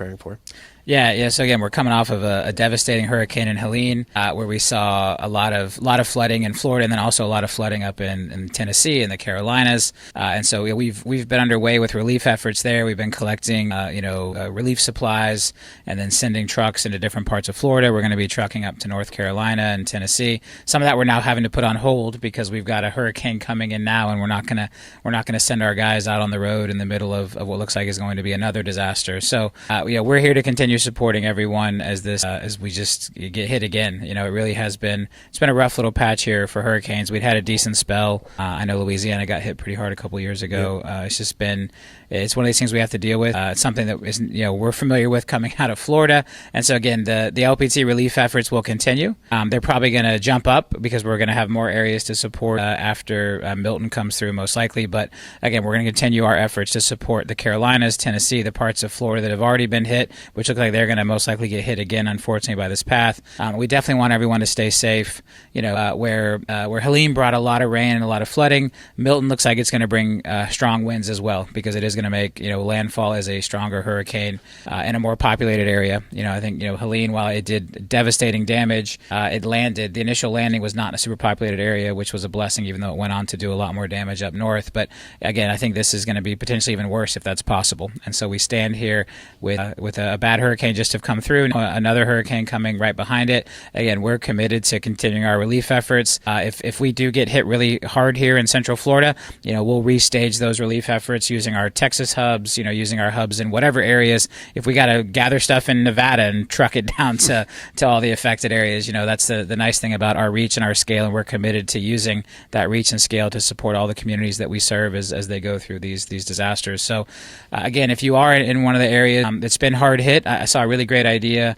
preparing for? Yeah. So again, we're coming off of a devastating hurricane in Helene, where we saw a lot of flooding in Florida, and then also a lot of flooding up in Tennessee and the Carolinas. And so we've been underway with relief efforts there. We've been collecting, relief supplies, and then sending trucks into different parts of Florida. We're going to be trucking up to North Carolina and Tennessee. Some of that we're now having to put on hold because we've got a hurricane coming in now, and we're not gonna send our guys out on the road in the middle of what looks like is going to be another disaster. So we're here to continue supporting everyone as we just get hit again. It really has been, it's been a rough little patch here for hurricanes. We'd had a decent spell. I know Louisiana got hit pretty hard a couple years ago. It's one of these things we have to deal with. It's something that isn't, we're familiar with coming out of Florida. And so again, the LPT relief efforts will continue. They're probably going to jump up because we're going to have more areas to support after Milton comes through, most likely. But again, we're going to continue our efforts to support the Carolinas, Tennessee, the parts of Florida that have already been hit, which look like they're going to most likely get hit again, unfortunately, by this path. We definitely want everyone to stay safe. Where Helene brought a lot of rain and a lot of flooding, Milton looks like it's going to bring strong winds as well, because it is going to make landfall as a stronger hurricane in a more populated area. I think Helene, while it did devastating damage, it landed. The initial landing was not in a super populated area, which was a blessing, even though it went on to do a lot more damage up north. But again, I think this is going to be potentially even worse if that's possible. And so we stand here with a bad hurricane just have come through, another hurricane coming right behind it. Again, we're committed to continuing our relief efforts. If we do get hit really hard here in Central Florida, we'll restage those relief efforts using our Texas hubs, using our hubs in whatever areas. If we got to gather stuff in Nevada and truck it down to all the affected areas, that's the nice thing about our reach and our scale, and we're committed to using that reach and scale to support all the communities that we serve as they go through these disasters. So again, if you are in one of the areas that's been hard hit, I saw a really great idea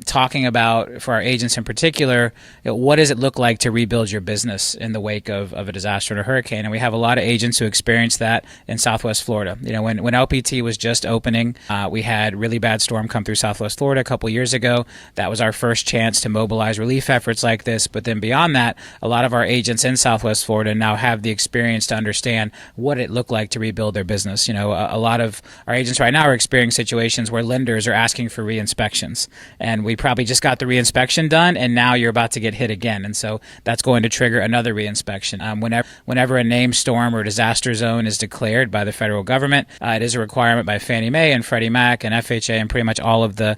talking about, for our agents in particular, what does it look like to rebuild your business in the wake of a disaster and a hurricane? And we have a lot of agents who experienced that in Southwest Florida. When LPT was just opening, we had really bad storm come through Southwest Florida a couple years ago. That was our first chance to mobilize relief efforts like this. But then beyond that, a lot of our agents in Southwest Florida now have the experience to understand what it looked like to rebuild their business. A lot of our agents right now are experiencing situations where lenders are asking for re-inspections. And we probably just got the re-inspection done, and now you're about to get hit again. And so that's going to trigger another re-inspection. Whenever a named storm or disaster zone is declared by the federal government, it is a requirement by Fannie Mae and Freddie Mac and FHA and pretty much all of the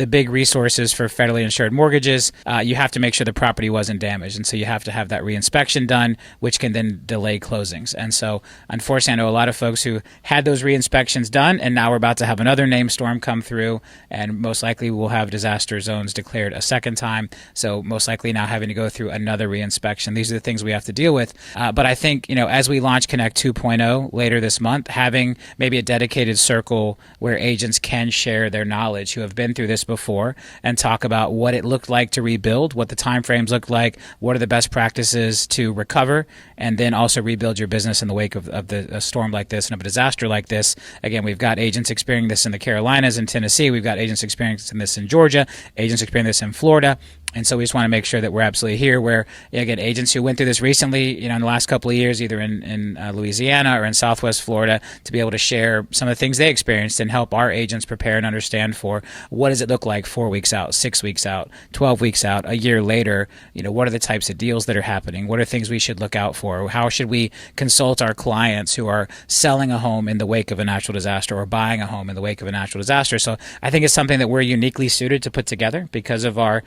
big resources for federally insured mortgages. You have to make sure the property wasn't damaged. And so you have to have that re-inspection done, which can then delay closings. And so unfortunately, I know a lot of folks who had those re-inspections done, and now we're about to have another named storm come through, and most likely we'll have disaster zones declared a second time. So most likely now having to go through another re-inspection. These are the things we have to deal with. But I think, as we launch Connect 2.0 later this month, having maybe a dedicated circle where agents can share their knowledge who have been through this before and talk about what it looked like to rebuild, what the timeframes look like, what are the best practices to recover, and then also rebuild your business in the wake of a storm like this and of a disaster like this. Again, we've got agents experiencing this in the Carolinas and Tennessee. We've got agents experiencing this in Georgia, agents experiencing this in Florida. And so we just want to make sure that we're absolutely here where, again, agents who went through this recently, in the last couple of years, either in Louisiana or in Southwest Florida, to be able to share some of the things they experienced and help our agents prepare and understand for what does it look like 4 weeks out, 6 weeks out, 12 weeks out, a year later. What are the types of deals that are happening? What are things we should look out for? How should we consult our clients who are selling a home in the wake of a natural disaster or buying a home in the wake of a natural disaster? So I think it's something that we're uniquely suited to put together because of our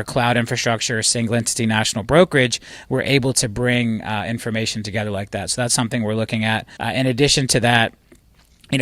cloud infrastructure, single entity national brokerage. We're able to bring information together like that. So that's something we're looking at. In addition to that,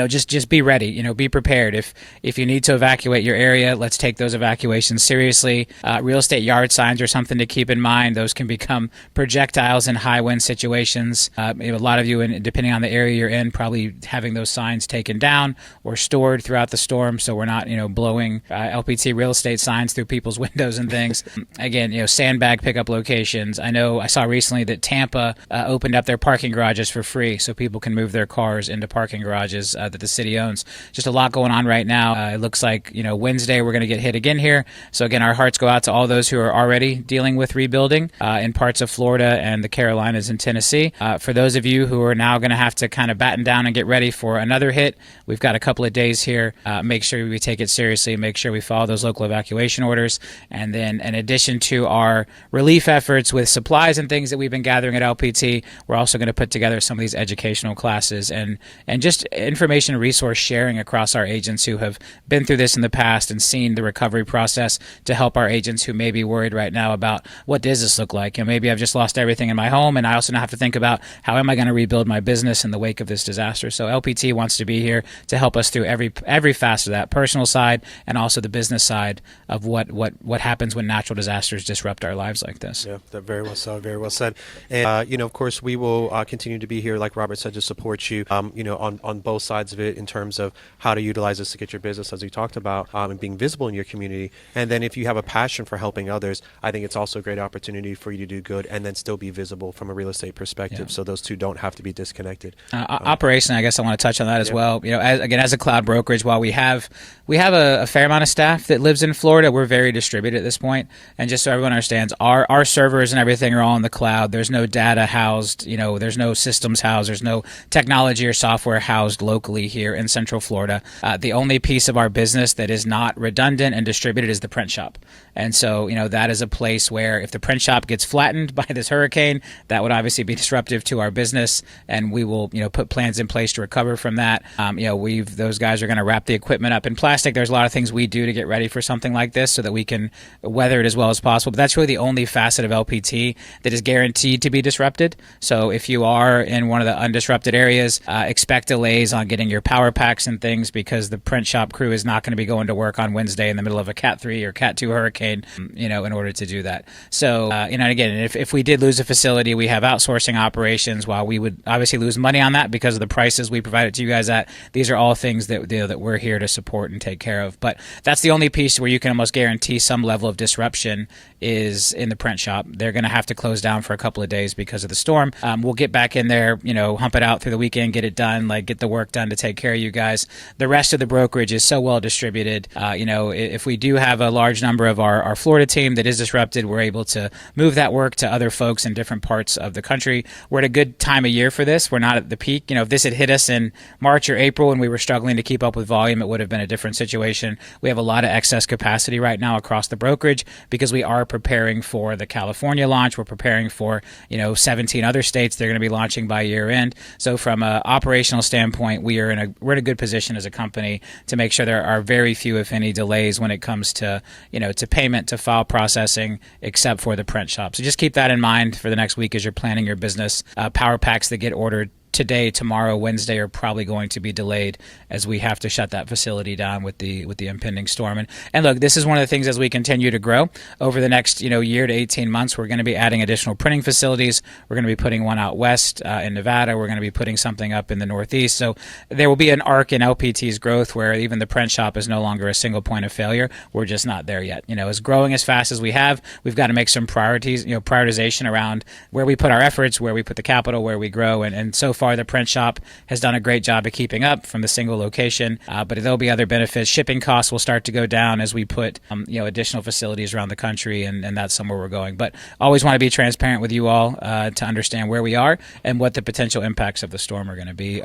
just be ready, be prepared. If you need to evacuate your area, let's take those evacuations seriously. Real estate yard signs are something to keep in mind. Those can become projectiles in high wind situations. A lot of you, depending on the area you're in, probably having those signs taken down or stored throughout the storm, so we're not, blowing LPT real estate signs through people's windows and things. Again, sandbag pickup locations. I saw recently that Tampa opened up their parking garages for free, so people can move their cars into parking garages that the city owns. Just a lot going on right now. It looks like, Wednesday we're going to get hit again here. So again, our hearts go out to all those who are already dealing with rebuilding in parts of Florida and the Carolinas and Tennessee. For those of you who are now going to have to kind of batten down and get ready for another hit, we've got a couple of days here. Make sure we take it seriously. Make sure we follow those local evacuation orders. And then in addition to our relief efforts with supplies and things that we've been gathering at LPT, we're also going to put together some of these educational classes and just information and resource sharing across our agents who have been through this in the past and seen the recovery process to help our agents who may be worried right now about what does this look like. Maybe I've just lost everything in my home, and I also now have to think about how am I going to rebuild my business in the wake of this disaster. So LPT wants to be here to help us through every facet of that, personal side and also the business side of what happens when natural disasters disrupt our lives like this. Yeah, that very well said. Very well said. And of course, we will continue to be here, like Robert said, to support you. On both sides of it in terms of how to utilize this to get your business, as we talked about, and being visible in your community. And then if you have a passion for helping others, I think it's also a great opportunity for you to do good and then still be visible from a real estate perspective. Yeah. So those two don't have to be disconnected. Operationally, I guess I want to touch on that as well. As a cloud brokerage, while we have a fair amount of staff that lives in Florida, we're very distributed at this point. And just so everyone understands, our servers and everything are all in the cloud. There's no data housed, there's no systems housed, there's no technology or software housed locally here in Central Florida. The only piece of our business that is not redundant and distributed is the print shop. And so, that is a place where if the print shop gets flattened by this hurricane, that would obviously be disruptive to our business, and we will, put plans in place to recover from that. Those guys are going to wrap the equipment up in plastic. There's a lot of things we do to get ready for something like this so that we can weather it as well as possible. But that's really the only facet of LPT that is guaranteed to be disrupted. So if you are in one of the undisrupted areas, expect delays on getting your power packs and things because the print shop crew is not going to be going to work on Wednesday in the middle of a Cat 3 or Cat 2 hurricane, in order to do that. So, and again, if we did lose a facility, we have outsourcing operations. While we would obviously lose money on that because of the prices we provided to you guys at, these are all things that that we're here to support and take care of. But that's the only piece where you can almost guarantee some level of disruption is in the print shop. They're going to have to close down for a couple of days because of the storm. We'll get back in there, hump it out through the weekend, get it done, get the work done to take care of you guys. The rest of the brokerage is so well distributed. If we do have a large number of our Florida team that is disrupted, we're able to move that work to other folks in different parts of the country. We're at a good time of year for this. We're not at the peak. If this had hit us in March or April and we were struggling to keep up with volume, it would have been a different situation. We have a lot of excess capacity right now across the brokerage because we are preparing for the California launch. We're preparing for 17 other states they're going to be launching by year end. So from an operational standpoint, we're in a good position as a company to make sure there are very few, if any, delays when it comes to to payment, to file processing, except for the print shop. So just keep that in mind for the next week as you're planning your business. Power packs that get ordered today, tomorrow, Wednesday are probably going to be delayed as we have to shut that facility down with the impending storm. And look, this is one of the things as we continue to grow over the next year to 18 months. We're going to be adding additional printing facilities. We're going to be putting one out west in Nevada. We're going to be putting something up in the Northeast. So there will be an arc in LPT's growth where even the print shop is no longer a single point of failure. We're just not there yet. As growing as fast as we have, we've got to make some prioritization around where we put our efforts, where we put the capital, where we grow, and so far the print shop has done a great job of keeping up from the single location, but there'll be other benefits. Shipping costs will start to go down as we put additional facilities around the country, and that's somewhere we're going. But always want to be transparent with you all to understand where we are and what the potential impacts of the storm are going to be.